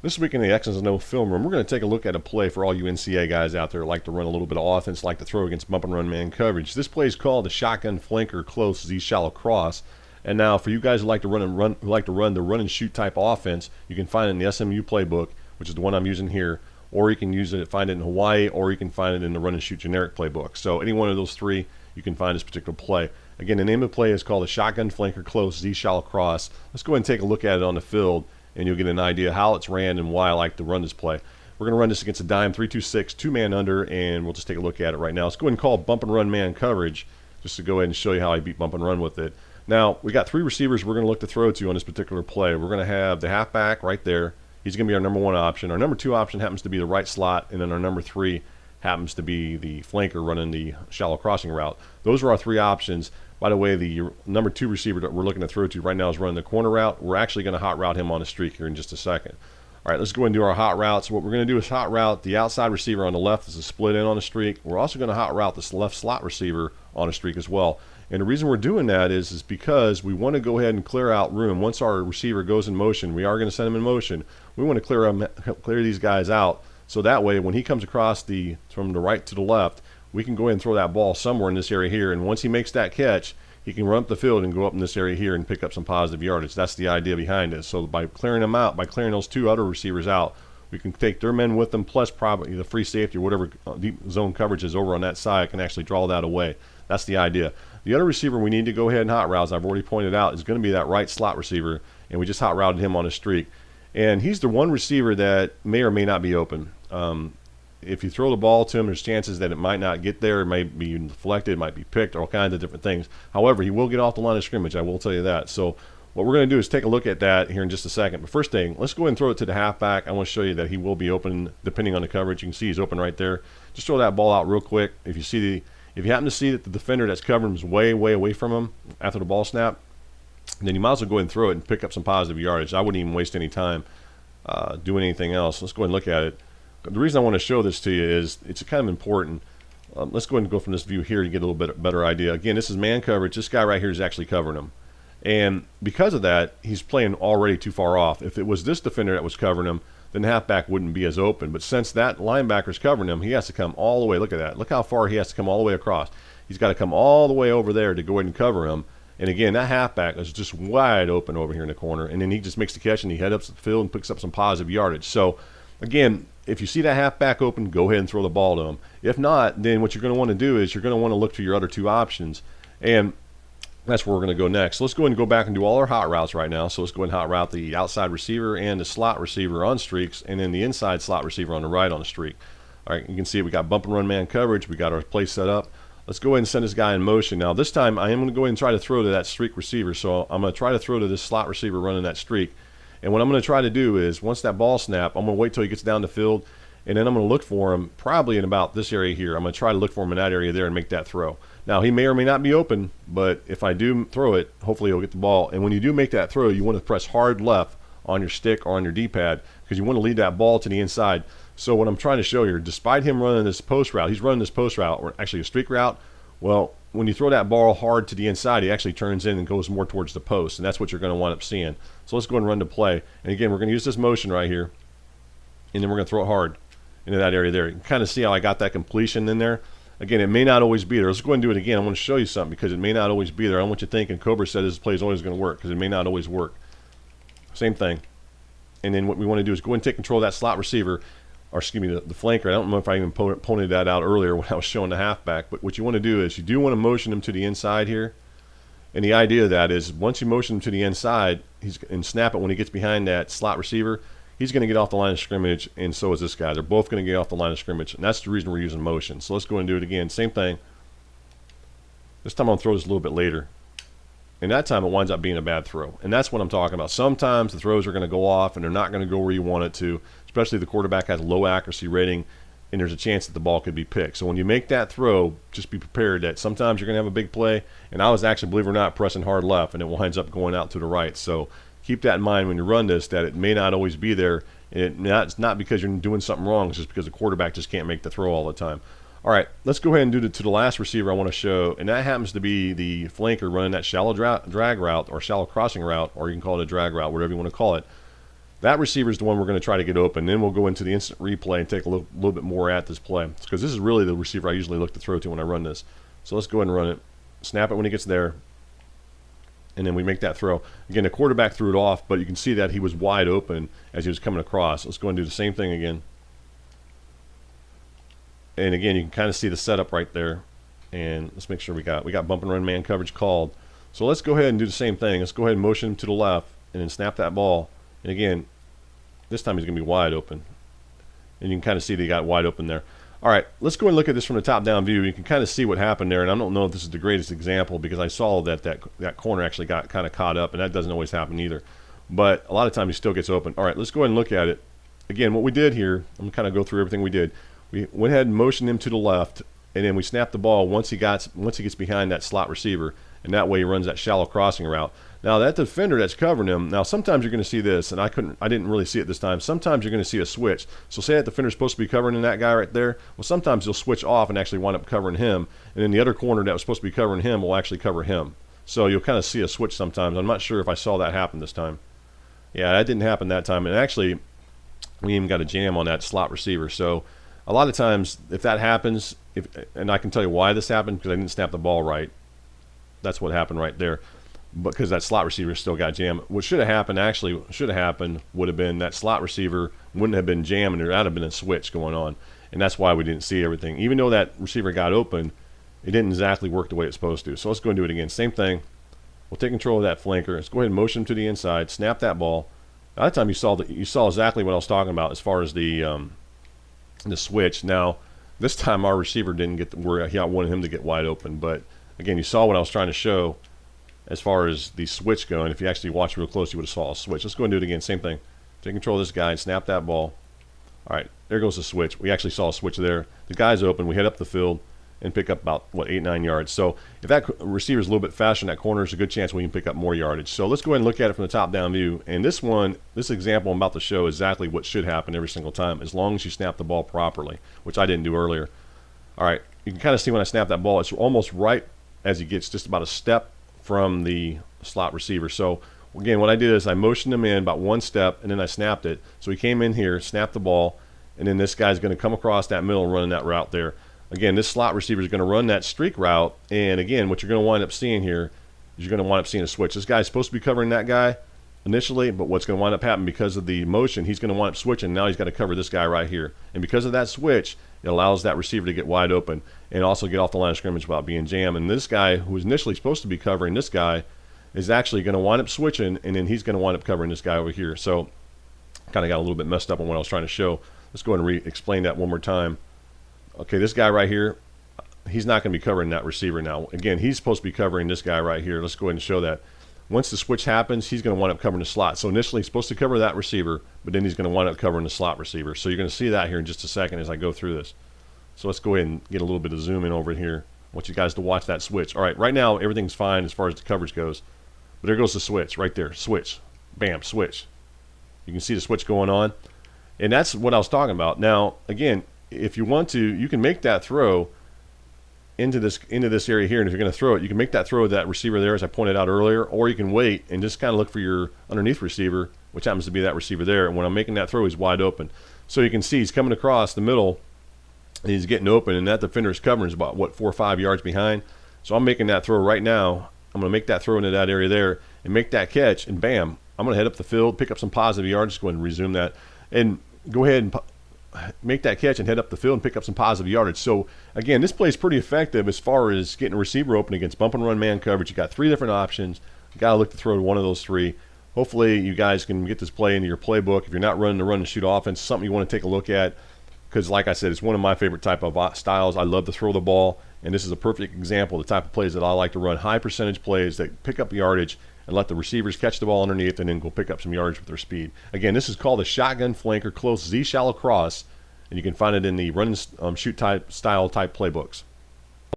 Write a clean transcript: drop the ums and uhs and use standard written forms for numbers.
This week in the X's and O film room, we're going to take a look at a play for all you NCAA guys out there who like to run a little bit of offense, like to throw against bump and run man coverage. This play is called the shotgun flanker close Z shallow cross. And now for you guys who like to run the run and shoot type offense, you can find it in the SMU playbook, which is the one I'm using here, or you can find it in Hawaii, or you can find it in the run and shoot generic playbook. So any one of those three, you can find this particular play. Again, the name of the play is called the shotgun flanker close Z shallow cross. Let's go ahead and take a look at it on the field, and you'll get an idea how it's ran and why I like to run this play. We're going to run this against a dime 3-2-6, two-man under, and we'll just take a look at it right now. Let's go ahead and call bump and run man coverage, just to go ahead and show you how I beat bump and run with it. Now, we got three receivers we're going to look to throw to on this particular play. We're going to have the halfback right there. He's going to be our number one option. Our number two option happens to be the right slot, and then our number three happens to be the flanker running the shallow crossing route. Those are our three options. By the way, the number two receiver that we're looking to throw to right now is running the corner route. We're actually going to hot route him on a streak here in just a second. All right, let's go ahead and do our hot routes. What we're going to do is hot route the outside receiver on the left as a split in on a streak. We're also going to hot route this left slot receiver on a streak as well. And the reason we're doing that is because we want to go ahead and clear out room. Once our receiver goes in motion, we are going to send him in motion. We want to clear these guys out, so that way when he comes across from the right to the left, we can go ahead and throw that ball somewhere in this area here. And once he makes that catch, he can run up the field and go up in this area here and pick up some positive yardage. That's the idea behind it. So by clearing them out, by clearing those two other receivers out, we can take their men with them, plus probably the free safety or whatever deep zone coverage is over on that side can actually draw that away. That's the idea. The other receiver we need to go ahead and hot route, as I've already pointed out, is going to be that right slot receiver, and we just hot routed him on a streak. And he's the one receiver that may or may not be open. If you throw the ball to him, there's chances that it might not get there. It might be deflected, it might be picked, all kinds of different things. However, he will get off the line of scrimmage, I will tell you that. So what we're going to do is take a look at that here in just a second. But first thing, let's go ahead and throw it to the halfback. I want to show you that he will be open depending on the coverage. You can see he's open right there. Just throw that ball out real quick. If you happen to see that the defender that's covering him is way, way away from him after the ball snap, then you might as well go ahead and throw it and pick up some positive yardage. I wouldn't even waste any time doing anything else. Let's go ahead and look at it. The reason I want to show this to you is it's kind of important. Let's go ahead and go from this view here to get a little bit better idea. Again, this is man coverage. This guy right here is actually covering him. And because of that, he's playing already too far off. If it was this defender that was covering him, then the halfback wouldn't be as open. But since that linebacker's covering him, he has to come all the way. Look at that. Look how far he has to come all the way across. He's got to come all the way over there to go ahead and cover him. And again, that halfback is just wide open over here in the corner. And then he just makes the catch and he heads up the field and picks up some positive yardage. So again, if you see that halfback open, go ahead and throw the ball to him. If not, then what you're going to want to do is you're going to want to look to your other two options. And that's where we're going to go next. So let's go ahead and go back and do all our hot routes right now. So let's go ahead and hot route the outside receiver and the slot receiver on streaks, and then the inside slot receiver on the right on a streak. All right, you can see we got bump and run man coverage. We got our play set up. Let's go ahead and send this guy in motion. Now this time I am going to go ahead and try to throw to that streak receiver. So I'm going to try to throw to this slot receiver running that streak. And what I'm going to try to do is once that ball snap, I'm going to wait till he gets down the field, and then I'm going to look for him probably in about this area here. I'm going to try to look for him in that area there and make that throw. Now, he may or may not be open, but if I do throw it, hopefully he'll get the ball. And when you do make that throw, you want to press hard left on your stick or on your D-pad because you want to lead that ball to the inside. So what I'm trying to show here, despite him running this post route, he's running this post route, or actually a streak route. Well, when you throw that ball hard to the inside, he actually turns in and goes more towards the post, and that's what you're going to wind up seeing. So let's go ahead and run the play. And again, we're going to use this motion right here, and then we're going to throw it hard into that area there. You can kind of see how I got that completion in there. Again, it may not always be there. Let's go ahead and do it again. I want to show you something because it may not always be there. I don't want you thinking Cobra said this play is always going to work, because it may not always work. Same thing. And then what we want to do is go ahead and take control of that slot receiver, or excuse me, the flanker. I don't know if I even pointed that out earlier when I was showing the halfback, but what you want to do is you do want to motion him to the inside here. And the idea of that is once you motion him to the inside and snap it when he gets behind that slot receiver, he's going to get off the line of scrimmage, and so is this guy. They're both going to get off the line of scrimmage, and that's the reason we're using motion. So let's go and do it again. Same thing. This time I'll throw this a little bit later. And that time it winds up being a bad throw. And that's what I'm talking about. Sometimes the throws are going to go off, and they're not going to go where you want it to, especially if the quarterback has a low accuracy rating, and there's a chance that the ball could be picked. So when you make that throw, just be prepared that sometimes you're going to have a big play. And I was actually, believe it or not, pressing hard left, and it winds up going out to the right. So keep that in mind when you run this, that it may not always be there. And it's not because you're doing something wrong. It's just because the quarterback just can't make the throw all the time. All right, let's go ahead and do to the last receiver I want to show, and that happens to be the flanker running that shallow drag route or shallow crossing route, or you can call it a drag route, whatever you want to call it. That receiver is the one we're going to try to get open. Then we'll go into the instant replay and take a little bit more at this play, because this is really the receiver I usually look to throw to when I run this. So let's go ahead and run it. Snap it when he gets there, and then we make that throw. Again, the quarterback threw it off, but you can see that he was wide open as he was coming across. Let's go and do the same thing again. And again, you can kind of see the setup right there. And let's make sure we got bump and run man coverage called. So let's go ahead and do the same thing. Let's go ahead and motion him to the left and then snap that ball. And again, this time he's going to be wide open. And you can kind of see that he got wide open there. All right, let's go and look at this from the top-down view. You can kind of see what happened there. And I don't know if this is the greatest example, because I saw that corner actually got kind of caught up, and that doesn't always happen either. But a lot of times he still gets open. All right, let's go ahead and look at it. Again, what we did here, I'm going to kind of go through everything we did. We went ahead and motioned him to the left, and then we snapped the ball once he gets behind that slot receiver, and that way he runs that shallow crossing route. Now that defender that's covering him, now sometimes you're going to see this, and I didn't really see it this time. Sometimes you're going to see a switch. So say that defender's supposed to be covering that guy right there. Well, sometimes he'll switch off and actually wind up covering him, and then the other corner that was supposed to be covering him will actually cover him. So you'll kind of see a switch sometimes. I'm not sure if I saw that happen this time. Yeah, that didn't happen that time, and actually we even got a jam on that slot receiver. So a lot of times if that happens, and I can tell you why this happened, because I didn't snap the ball right. That's what happened right there, because that slot receiver still got jammed. What should have happened would have been that slot receiver wouldn't have been jammed, and there would have been a switch going on, and that's why we didn't see everything. Even though that receiver got open, it didn't exactly work the way it's supposed to. So let's go and do it again. Same thing. We'll take control of that flanker. Let's go ahead and motion him to the inside, snap that ball. Now, that time you saw exactly what I was talking about as far as the switch. Now this time our receiver didn't get where I wanted him to get wide open, but again, you saw what I was trying to show as far as the switch going. If you actually watched real close, you would have saw a switch. Let's go and do it again. Same thing. Take control of this guy and snap that ball. All right, there goes the switch. We actually saw a switch there. The guy's open. We head up the field and pick up about, 8-9 yards. So if that receiver is a little bit faster in that corner, there's a good chance we can pick up more yardage. So let's go ahead and look at it from the top-down view. And this example I'm about to show is exactly what should happen every single time, as long as you snap the ball properly, which I didn't do earlier. All right, you can kind of see when I snap that ball, it's almost right as he gets just about a step from the slot receiver. So again, what I did is I motioned him in about one step, and then I snapped it. So he came in here, snapped the ball, and then this guy's going to come across that middle and run that route there. Again, this slot receiver is going to run that streak route, and again, what you're going to wind up seeing here is you're going to wind up seeing a switch. This guy's supposed to be covering that guy initially, but what's going to wind up happening because of the motion, he's going to wind up switching. Now he's got to cover this guy right here, and because of that switch, it allows that receiver to get wide open and also get off the line of scrimmage without being jammed. And this guy, who was initially supposed to be covering this guy, is actually going to wind up switching, and then he's going to wind up covering this guy over here. So kind of got a little bit messed up on what I was trying to show. Let's go ahead and re-explain that one more time. Okay, this guy right here, he's not going to be covering that receiver now. Again, he's supposed to be covering this guy right here. Let's go ahead and show that. Once the switch happens, he's going to wind up covering the slot. So initially he's supposed to cover that receiver, but then he's going to wind up covering the slot receiver. So you're going to see that here in just a second as I go through this. So let's go ahead and get a little bit of zoom in over here. I want you guys to watch that switch. All right, right now everything's fine as far as the coverage goes. But there goes the switch right there. Switch. Bam, switch. You can see the switch going on. And that's what I was talking about. Now, again, if you want to, you can make that throw into this area here, and if you're going to throw it, you can make that throw to that receiver there, as I pointed out earlier, or you can wait and just kind of look for your underneath receiver, which happens to be that receiver there. And when I'm making that throw, he's wide open. So you can see he's coming across the middle, and he's getting open, and that defender is covering is about, 4 or 5 yards behind. So I'm making that throw right now. I'm going to make that throw into that area there and make that catch, and bam, I'm going to head up the field, pick up some positive yards. Just go ahead and resume that, and go ahead and make that catch and head up the field and pick up some positive yardage. So again, this play is pretty effective as far as getting a receiver open against bump and run man coverage. You got 3 different options. You got to look to throw to one of those 3. Hopefully you guys can get this play into your playbook. If you're not running the run and shoot offense, something you want to take a look at, because like I said, it's one of my favorite type of styles. I love to throw the ball, and this is a perfect example of the type of plays that I like to run. High percentage plays that pick up yardage and let the receivers catch the ball underneath and then go pick up some yardage with their speed. Again, this is called a shotgun flanker close Z shallow cross, and you can find it in the run and shoot type style type playbooks.